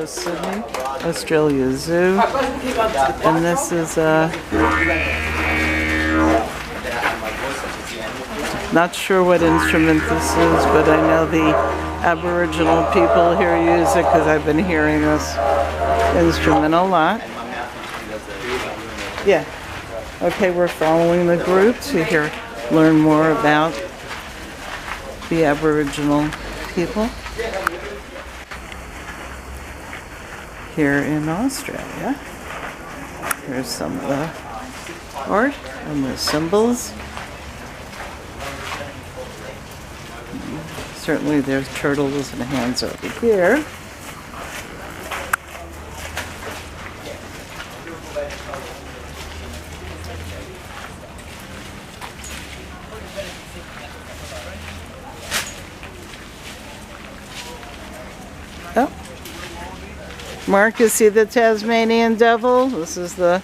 the Sydney, Australia Zoo. And this is not sure what instrument this is, but I know the Aboriginal people here use it because I've been hearing this instrument a lot. Yeah. Okay, we're following the group to learn more about the Aboriginal people here in Australia. Here's some of the art and the symbols. Certainly there's turtles and hands over here. Oh, Mark, you see the Tasmanian devil? This is the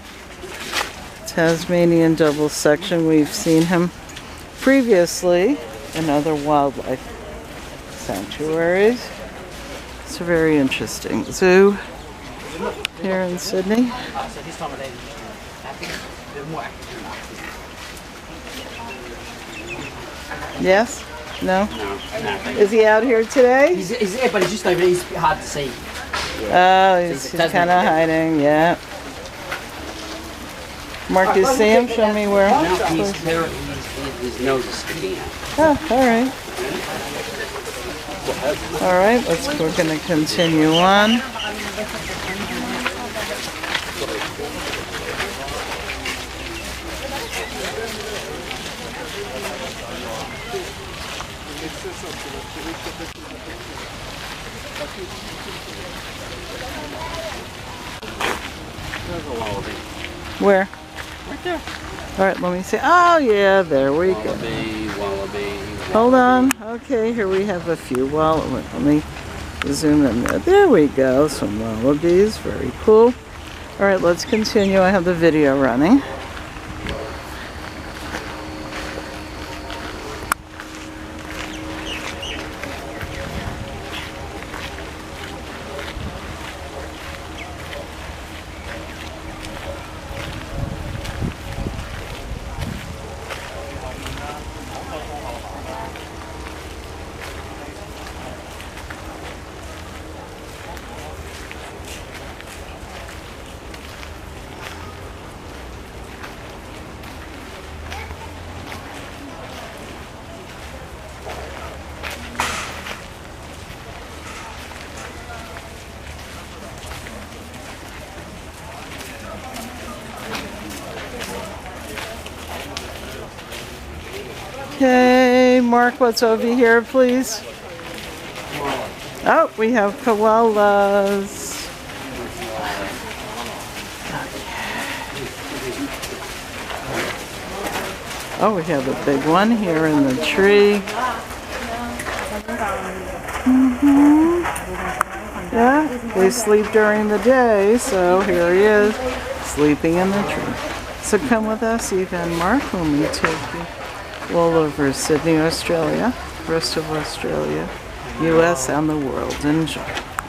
Tasmanian devil section. We've seen him previously in other wildlife sanctuaries. It's a very interesting zoo here in Sydney. Yes? No? Is he out here today? He's there, but he's just over there. He's a bit hard to see. Oh, he's kind of hiding, yeah. Mark, you see him? Show me where. No, his nose is sticking out. Oh, all right. All right, we're going to continue on. Where? Right there. All right, let me see. Oh, yeah, there we go. Wallaby. Hold on. Okay, here we have a few. Let me zoom in there. There we go. Some wallabies. Very cool. All right, let's continue. I have the video running. Okay, Mark, what's over here, please? Oh, we have koalas. Oh, we have a big one here in the tree. Yeah, they sleep during the day, so here he is, sleeping in the tree. So come with us, Eve and Mark, when we take you all over Sydney, Australia, rest of Australia, US, and the world. Enjoy.